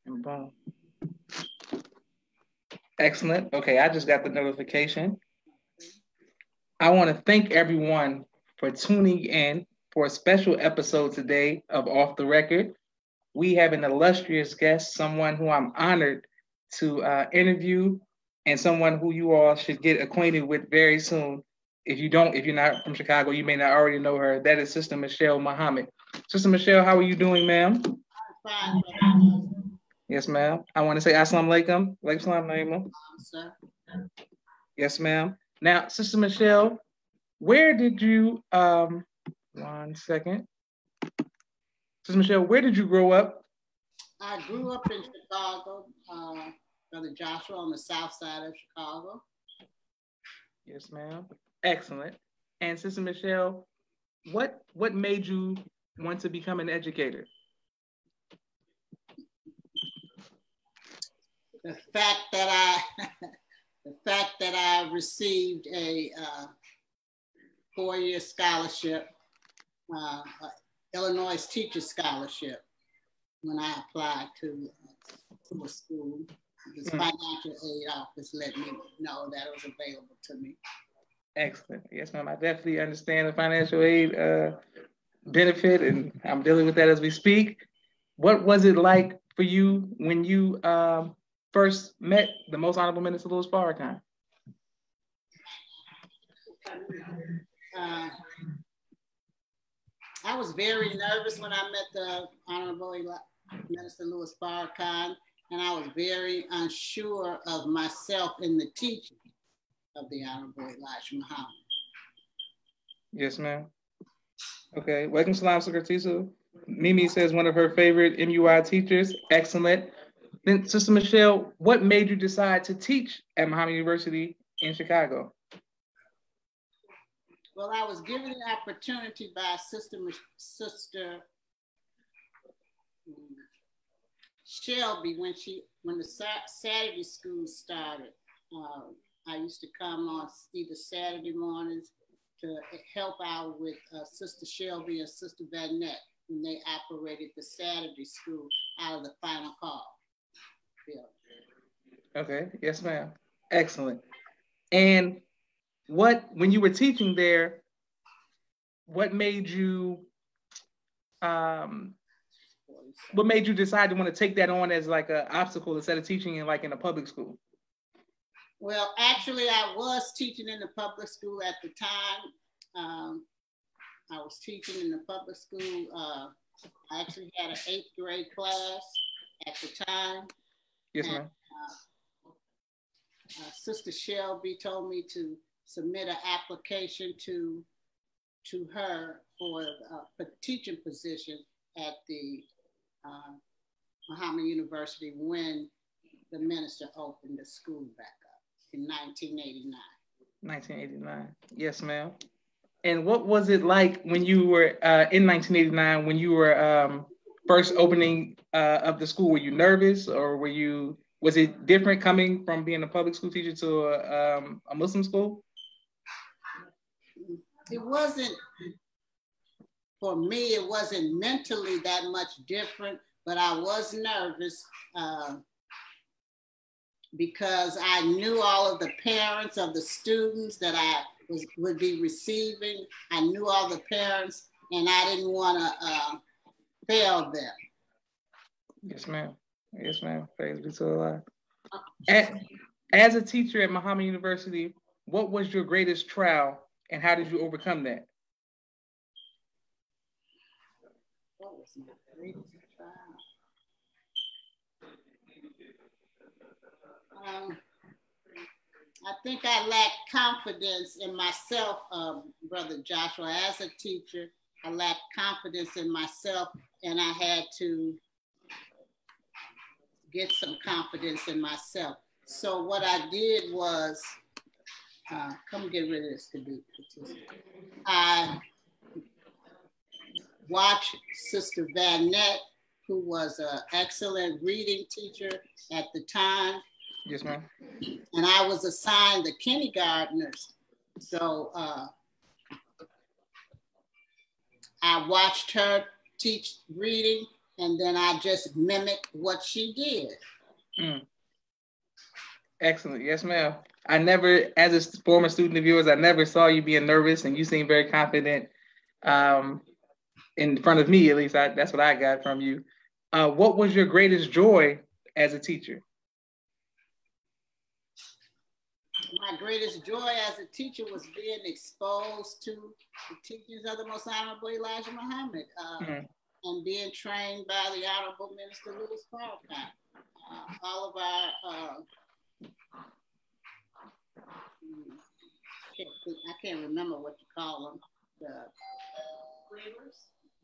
And boom. Excellent. Okay, I just got the notification. I want to thank everyone for tuning in for a special episode today of Off the Record. We have an illustrious guest, someone who I'm honored to interview, and someone who you all should get acquainted with very soon. If you're not from Chicago, you may not already know her. That is Sister Mychelle Muhammad. Sister Mychelle, how are you doing, ma'am? I'm fine. Yes, ma'am. I want to say Assalamu alaikum. Alaikum salam, Sir. Yes, ma'am. Now, Sister Mychelle, where did you, 1 second. Sister Mychelle, where did you grow up? I grew up in Chicago, Brother Joshua, on the south side of Chicago. Yes, ma'am. Excellent. And Sister Mychelle, what made you want to become an educator? The fact that I received a 4-year scholarship, Illinois Teacher Scholarship, when I applied to a school. This financial aid office let me know that it was available to me. Excellent. Yes, ma'am. I definitely understand the financial aid benefit, and I'm dealing with that as we speak. What was it like for you when you first met the Most Honorable Minister Louis Farrakhan? I was very nervous when I met the Honorable Minister Louis Farrakhan, and I was very unsure of myself in the teaching of the Honorable Elijah Muhammad. Yes, ma'am. Okay. Welcome, Salam Secretisa. Mimi says one of her favorite MUI teachers. Excellent. Then, Sister Mychelle, what made you decide to teach at Muhammad University in Chicago? Well, I was given an opportunity by Sister Shelby when the Saturday school started. I used to come on either Saturday mornings to help out with Sister Shelby and Sister Vanette when they operated the Saturday school out of the Final Call building. Okay, yes, ma'am. Excellent. And when you were teaching there, what made you decide to want to take that on as like an obstacle instead of teaching in a public school? Well, actually, I was teaching in the public school at the time. I was teaching in the public school. I actually had an 8th grade class at the time. Yes, ma'am. Sister Shelby told me to submit an application to her for a teaching position at the Muhammad University when the minister opened the school back up in 1989. 1989. Yes, ma'am. And what was it like when you were in 1989 when you were first opening of the school? Were you nervous, or was it different coming from being a public school teacher to a Muslim school? It wasn't, for me, it wasn't mentally that much different, but I was nervous because I knew all of the parents of the students that I would be receiving. I knew all the parents, and I didn't want to fail them. Yes, ma'am. Yes, ma'am. Praise be to Allah. As a teacher at Muhammad University, what was your greatest trial, and how did you overcome that? What was my greatest trial? I think I lacked confidence in myself, Brother Joshua. As a teacher, I lacked confidence in myself, and I had to get some confidence in myself. So what I did was, come get rid of this, Kaduk. I watched Sister Vanette, who was an excellent reading teacher at the time. Yes, ma'am. And I was assigned the kindergartners. So I watched her teach reading, and then I just mimicked what she did. Excellent. Yes, ma'am. I never, as a former student of yours, I never saw you being nervous, and you seem very confident in front of me, at least. That's what I got from you. What was your greatest joy as a teacher? My greatest joy as a teacher was being exposed to the teachings of the Most Honorable Elijah Muhammad and being trained by the Honorable Minister Louis Farrakhan. All of our, I can't remember what you call them,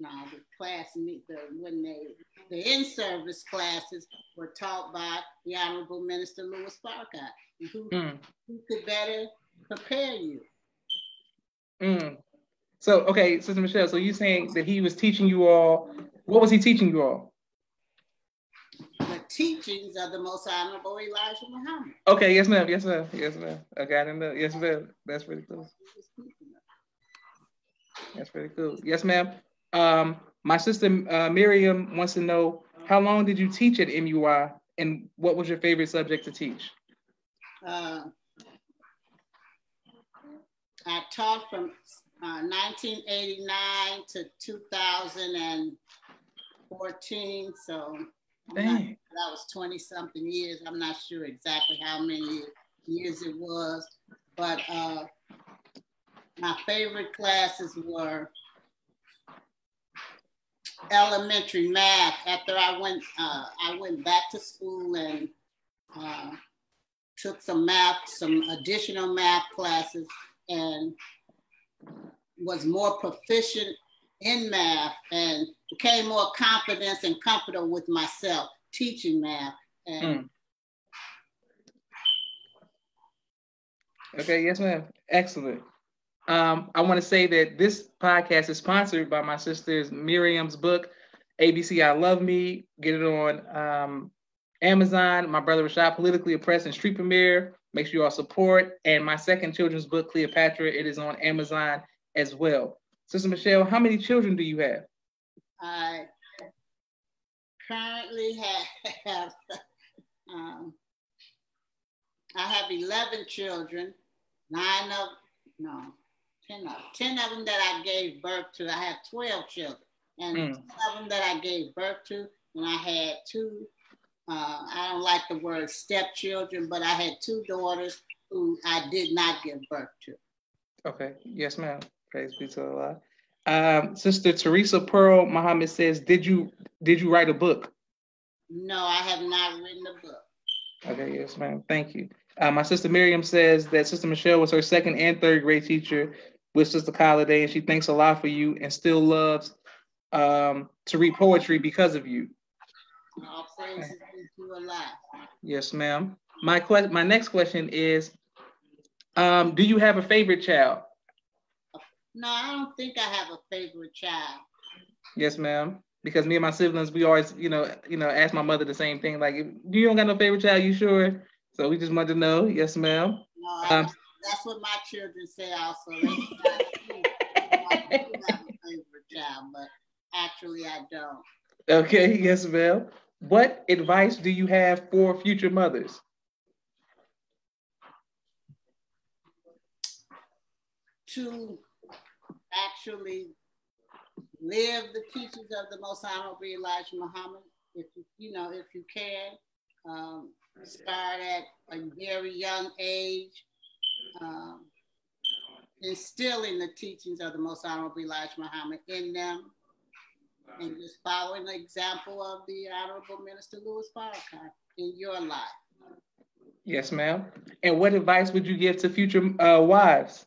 the class, the in-service classes were taught by the Honorable Minister Louis Farrakhan. Who could better prepare you? So, okay, Sister Mychelle, so you're saying that he was teaching you all, what was he teaching you all? The teachings of the Most Honorable Elijah Muhammad. Okay, yes, ma'am, yes, ma'am, yes, ma'am. I got it. Yes, ma'am. That's pretty cool. That's pretty cool. Yes, ma'am. My sister Miriam wants to know, how long did you teach at MUI, and what was your favorite subject to teach? I taught from 1989 to 2014, so that was 20-something years. I'm not sure exactly how many years it was, but my favorite classes were elementary math. After I went back to school and took some additional math classes, and was more proficient in math and became more confident and comfortable with myself teaching math. And Okay, yes, ma'am. Excellent. I want to say that this podcast is sponsored by my sister's Miriam's book, ABC I Love Me. Get it on Amazon. My brother Rashad, Politically Oppressed and Street Premiere. Make sure you all support. And my second children's book, Cleopatra, it is on Amazon as well. Sister Mychelle, how many children do you have? I currently have I have 11 children, 10 of them that I gave birth to. I have 12 children, and 10 of them that I gave birth to, and I had two, I don't like the word stepchildren, but I had two daughters who I did not give birth to. Okay, yes, ma'am. Praise be to Allah. Sister Teresa Pearl Muhammad says, did you write a book? No, I have not written a book. Okay, yes, ma'am. Thank you. My sister Miriam says that Sister Mychelle was her second and third grade teacher with Sister Holiday, and she thanks a lot for you and still loves to read poetry because of you. All praises to Allah. Yes, ma'am. My next question is, do you have a favorite child? No, I don't think I have a favorite child. Yes, ma'am. Because me and my siblings, we always, ask my mother the same thing. Like, you don't got no favorite child, you sure? So we just wanted to know. Yes, ma'am. No, that's what my children say also. They say I do have a favorite child, but actually I don't. Okay, yes, ma'am. What advice do you have for future mothers? To actually live the teachings of the Most Honorable Elijah Muhammad. If you can, start at a very young age, instilling the teachings of the Most Honorable Elijah Muhammad in them, and just following the example of the Honorable Minister Louis Farrakhan in your life. Yes, ma'am. And what advice would you give to future wives?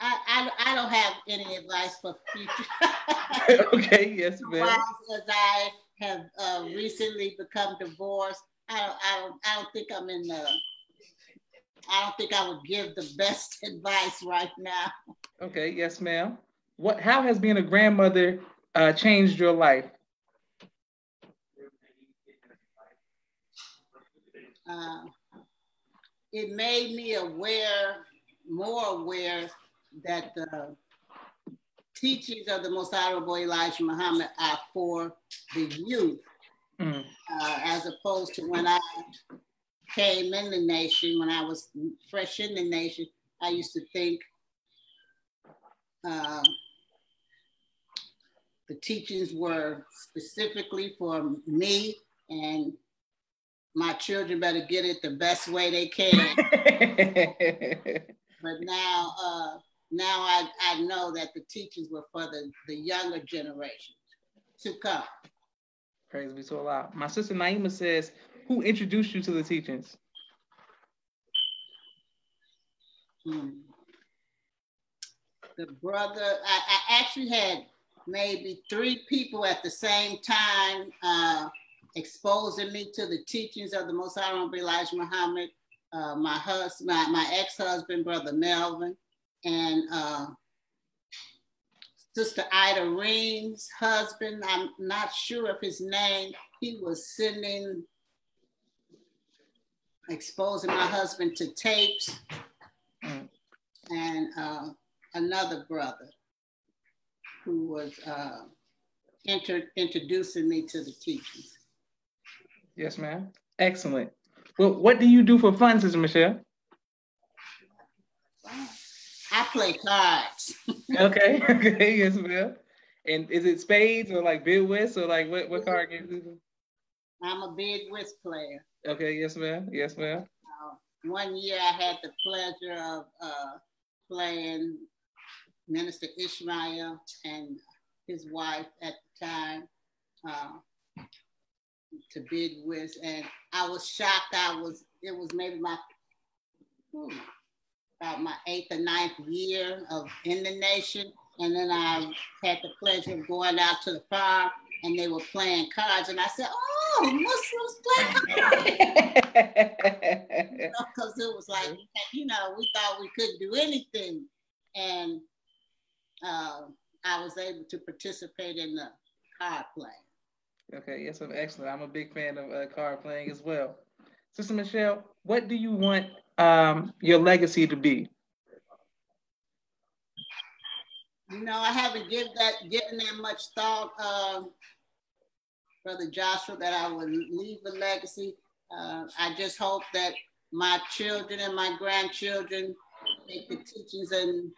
I don't have any advice for future. Okay, yes, ma'am. As I have recently become divorced, I don't think I'm in the. I don't think I would give the best advice right now. Okay, yes, ma'am. How has being a grandmother changed your life? It made me more aware that the teachings of the Most Honorable Elijah Muhammad are for the youth, as opposed to when I came in the nation, when I was fresh in the nation, I used to think the teachings were specifically for me, and my children better get it the best way they can. But now I know that the teachings were for the younger generations to come. Praise be to Allah. My sister Naima says, who introduced you to the teachings? The brother, I actually had maybe 3 people at the same time exposing me to the teachings of the Most Honorable Elijah Muhammad. My husband, my ex-husband, Brother Melvin, and Sister Ida Ream's husband. I'm not sure of his name. He was exposing my husband to tapes, and another brother who was introducing me to the teachings. Yes, ma'am. Excellent. Well, what do you do for fun, Sister Mychelle? I play cards. Okay, yes, ma'am. And is it spades or like bid whist or like what card games is it? I'm a bid whist player. Okay, yes, ma'am. Yes, ma'am. One year I had the pleasure of playing Minister Ishmael and his wife at the time to bid whist, and I was shocked. It was maybe about my 8th or 9th year in the nation, and then I had the pleasure of going out to the farm, and they were playing cards, and I said, "Oh, Muslims play cards," because it was like, we thought we couldn't do anything, and I was able to participate in the card playing. Okay, yes, excellent. I'm a big fan of card playing as well. Sister Mychelle, what do you want your legacy to be? I haven't given that much thought, Brother Joshua, that I would leave a legacy. I just hope that my children and my grandchildren take the teachings and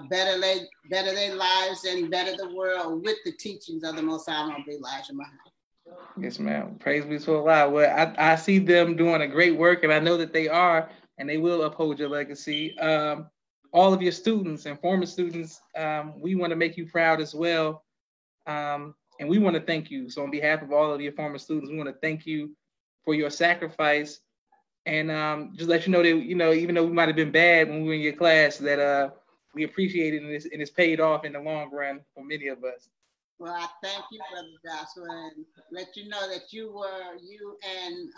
better their lives and better the world with the teachings of the Most Honorable Elijah Muhammad. Yes, ma'am. Praise be to Allah. Well, I see them doing a great work, and I know that they are, and they will uphold your legacy. All of your students and former students, we want to make you proud as well, and we want to thank you. So on behalf of all of your former students, we want to thank you for your sacrifice, and just let you know that, even though we might have been bad when we were in your class, that we appreciate it, and it's paid off in the long run for many of us. Well, I thank you, Brother Joshua, and let you know that you and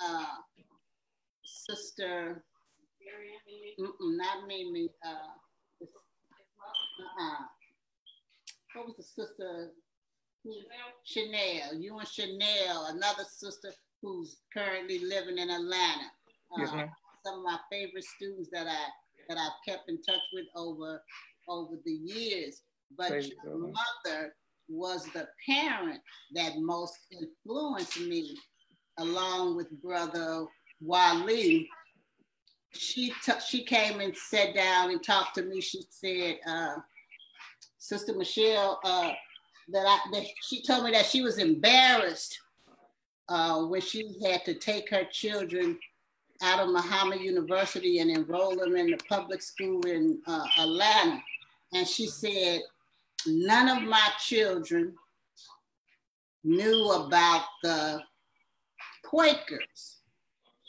Sister, not Mimi, what was the sister? Chanel. You and Chanel, another sister who's currently living in Atlanta. Yes, ma'am. Some of my favorite students that I've kept in touch with over the years. But your mother was the parent that most influenced me, along with Brother Wali. She came and sat down and talked to me. She said, Sister Mychelle, that she told me that she was embarrassed when she had to take her children out of Muhammad University and enroll them in the public school in Atlanta. And she said, none of my children knew about the Quakers.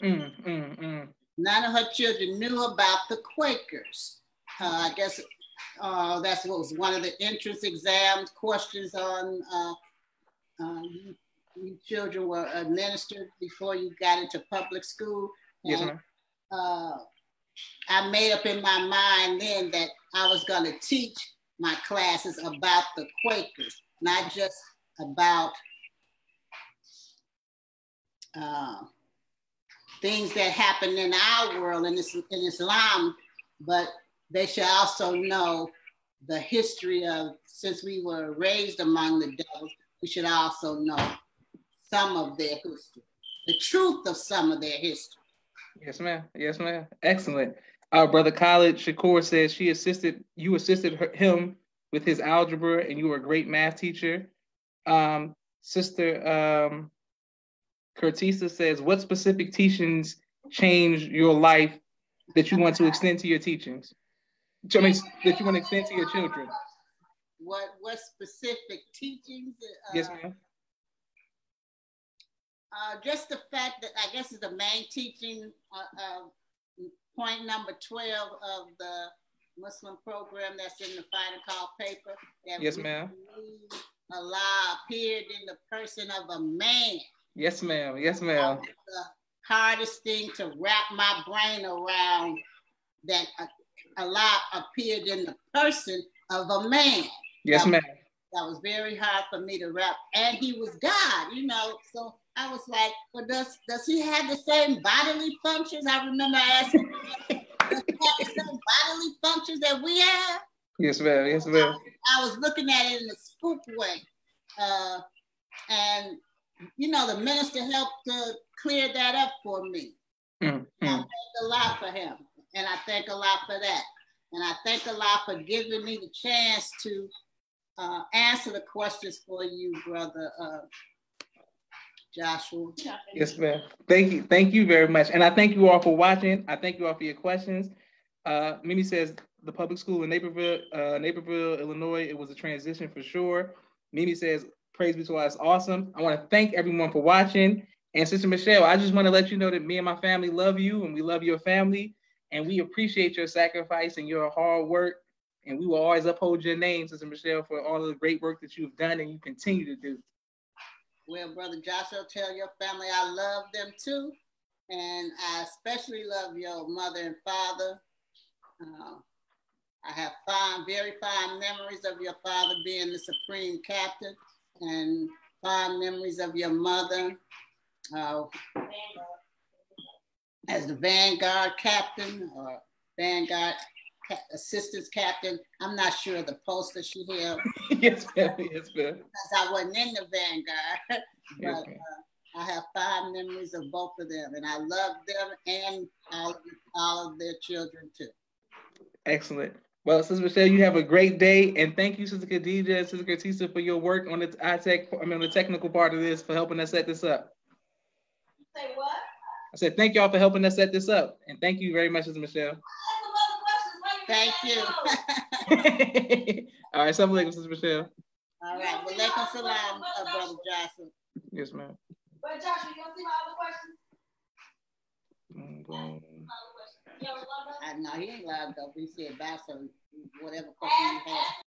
None of her children knew about the Quakers. I guess that's what was one of the entrance exams questions on you children were administered before you got into public school. Yes, ma'am. I made up in my mind then that I was going to teach my classes about the Quakers, not just about things that happen in our world in Islam, but they should also know the history of, since we were raised among the devils, we should also know some of their history, the truth of some of their history. Yes, ma'am. Yes, ma'am. Excellent. Our brother Khalid Shakur says you assisted him with his algebra, and you were a great math teacher. Sister Curtisa says, what specific teachings changed your life that you want to extend to your teachings? I mean, that you want to extend to your children? What specific teachings? Yes, ma'am. Just the fact that I guess is the main teaching point number 12 of the Muslim program that's in the Final Call paper. That yes, ma'am. Allah appeared in the person of a man. Yes, ma'am. Yes, ma'am. The hardest thing to wrap my brain around, that Allah appeared in the person of a man. Yes, ma'am. That was very hard for me to wrap. And he was God, you know. So I was like, well, does he have the same bodily functions? I remember asking, does he have the same bodily functions that we have? Yes, ma'am. Yes, ma'am. I was looking at it in a spook way. And, you know, the minister helped to clear that up for me. I thank a lot for him. And I thank a lot for that. And I thank a lot for giving me the chance to answer the questions for you, brother Joshua. Yes, ma'am. Thank you. Thank you very much. And I thank you all for watching. I thank you all for your questions. Mimi says the public school in Naperville, Illinois, it was a transition for sure. Mimi says, praise be to Allah, it's awesome. I want to thank everyone for watching. And Sister Mychelle, I just want to let you know that me and my family love you, and we love your family, and we appreciate your sacrifice and your hard work. And we will always uphold your name, Sister Mychelle, for all of the great work that you've done and you continue to do. Well, Brother Joshua, tell your family I love them too. And I especially love your mother and father. I have very fond memories of your father being the supreme captain, and fond memories of your mother as the Vanguard captain or Vanguard assistance captain. I'm not sure of the post that she held. Yes, ma'am. Yes, ma'am. Because I wasn't in the Vanguard. But I have fond memories of both of them, and I love them and all of their children too. Excellent. Well, Sister Mychelle, you have a great day, and thank you, Sister Khadija and Sister Curtisa, for your work on the the technical part of this, for helping us set this up. Say what? I said thank y'all for helping us set this up, and thank you very much, Sister Mychelle. Thank you. All right, assalamu alaikum, Sister Mychelle. All right, well, alaikum salam, Brother Joshua. Yes, ma'am. But Joshua, you don't see my other questions? I know he ain't logged up. He said bye, so whatever question you have.